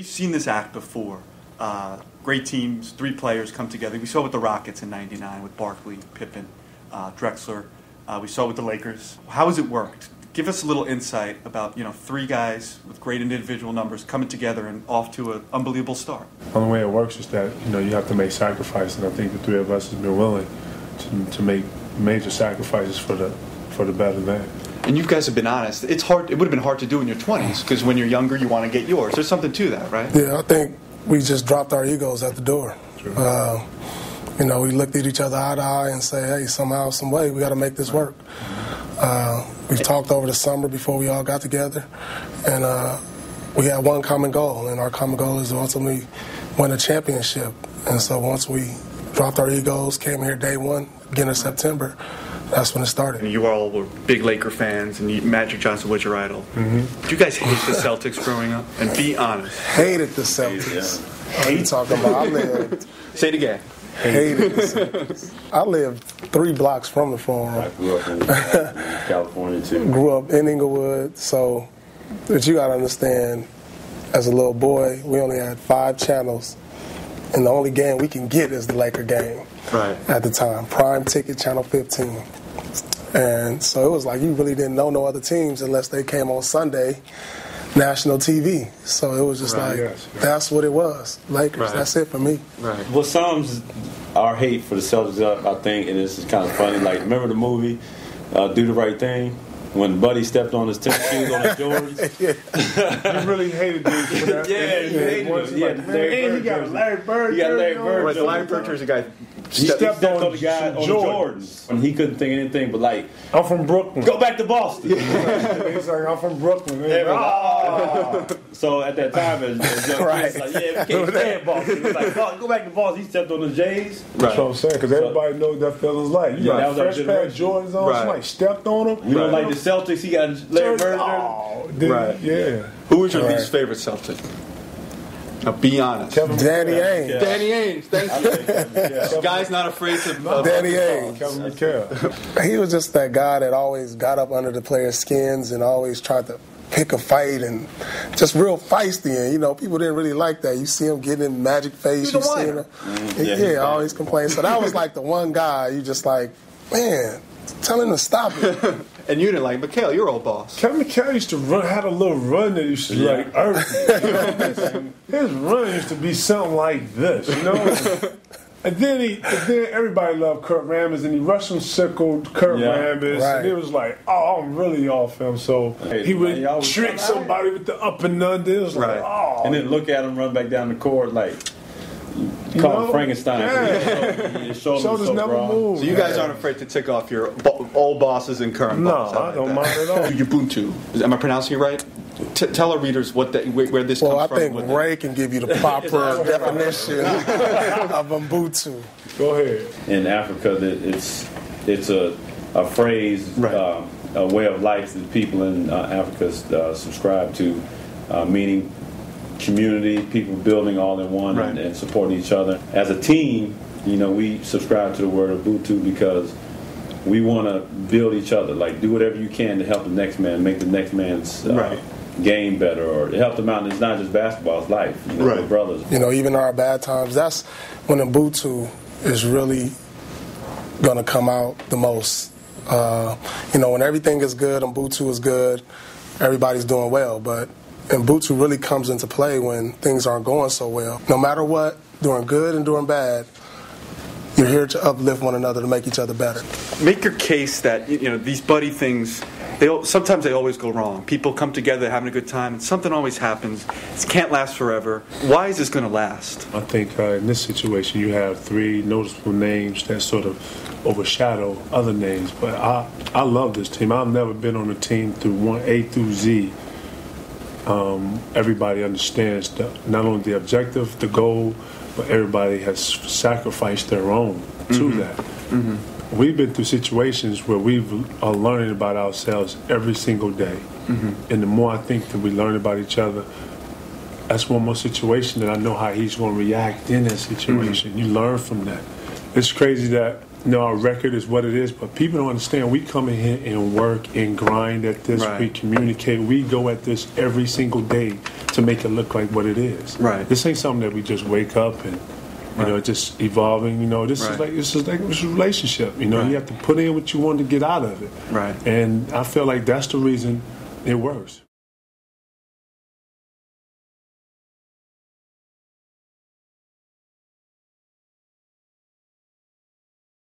seen this act before. Great teams, 3 players come together. We saw it with the Rockets in '99 with Barkley, Pippen, Drexler. We saw it with the Lakers. How has it worked? Give us a little insight about 3 guys with great individual numbers coming together and off to an unbelievable start. The only way it works is that you have to make sacrifices, and I think the 3 of us have been willing to make major sacrifices for the better man. And you guys have been honest. It's hard. It would have been hard to do in your 20s because when you're younger, you want to get yours. There's something to that, right? Yeah, I think we just dropped our egos at the door. We looked at each other eye to eye and say, hey, somehow, some way, we got to make this work. We've talked over the summer before we all got together, and we had one common goal, and our common goal is to ultimately win a championship. And so once we dropped our egos, came here day one, beginning of September, that's when it started. You all were big Laker fans, and Magic Johnson was your idol. Mm-hmm. Did you guys hate the Celtics growing up? And be honest. Hated the Celtics. What are you talking about? I lived. Say it again. Hated the Celtics. I lived 3 blocks from the Forum. I grew up in California, too. Grew up in Inglewood, so but you got to understand, as a little boy, we only had 5 channels, and the only game we can get is the Laker game. Right. At the time, prime ticket, channel 15. And so it was like you really didn't know no other teams unless they came on Sunday, national TV. So it was just that's what it was. Lakers, that's it for me. Right. What sums our hate for the Celtics up, I think, and this is kind of funny, like, remember the movie, Do the Right Thing? When Buddy stepped on his tennis shoes on his Jordans. You really hated dude for that. Yeah, you hated him. He got a Larry Bird. He got Larry Bird. Right, the Larry Bird jersey guy. He stepped on the guy on the Jordans. And he couldn't think of anything but, like, I'm from Brooklyn. Go back to Boston. He's like, I'm from Brooklyn. So at that time, as young kids, like, we can't stand Boston. It's like, go back to Boston. He stepped on the J's. That's what I'm saying, because everybody knows what that feeling's like. You got a fresh pair of Jordans on, somebody stepped on them. You don't like the Celtics, he got Larry Bird. Yeah. Who was your least favorite Celtic? Now, be honest. Danny Ainge. Danny Ainge, thank you. This guy's not afraid to... Danny Ainge. Kevin McHale. He was just that guy that always got up under the players' skins and always tried to pick a fight and just real feisty. And, people didn't really like that. You see him getting in Magic face. You see him. Always complain. So that was like the one guy you just like, man, tell him to stop it. And you didn't like McHale, your old boss. Kevin McHale used to had a little run that used to be like earthy. His run used to be something like this, And then everybody loved Kurt Rambis, and he Russian circled Kurt Rambis, and it was like, oh, I'm really off him. So he would trick somebody with the up and under. It was like, oh. And then look at him run back down the court like, call him Frankenstein. His shoulders never move. So you guys aren't afraid to tick off your old bosses and current bosses? No, I don't mind at all. Ubuntu. Am I pronouncing it right? Tell our readers where this comes from. Well, I think Ray can give you the proper definition of Ubuntu. Go ahead. In Africa, it's a phrase, a way of life that people in Africa subscribe to, meaning community, people building all in one and supporting each other. As a team, we subscribe to the word Ubuntu because we want to build each other. Like, do whatever you can to help the next man, make the next man's game better, or to help them out. And it's not just basketball, it's life. We're brothers. Even our bad times, that's when Ubuntu is really going to come out the most. When everything is good, Ubuntu is good, everybody's doing well. But Ubuntu really comes into play when things aren't going so well. No matter what, doing good and doing bad, you're here to uplift one another to make each other better. Make your case that these buddy things, sometimes they always go wrong. People come together having a good time, and something always happens. It can't last forever. Why is this going to last? I think in this situation you have 3 noticeable names that sort of overshadow other names. But I love this team. I've never been on a team through A through Z. Everybody understands not only the objective, the goal, but everybody has sacrificed their own to that. Mm-hmm. We've been through situations where we are learning about ourselves every single day. Mm-hmm. And the more I think that we learn about each other, that's one more situation that I know how he's going to react in that situation. Mm-hmm. You learn from that. It's crazy that, our record is what it is, but people don't understand. We come in here and work and grind at this. Right. We communicate. We go at this every single day to make it look like what it is. Right. This ain't something that we just wake up and just evolving. This is like a relationship. You have to put in what you want to get out of it. Right. And I feel like that's the reason it works.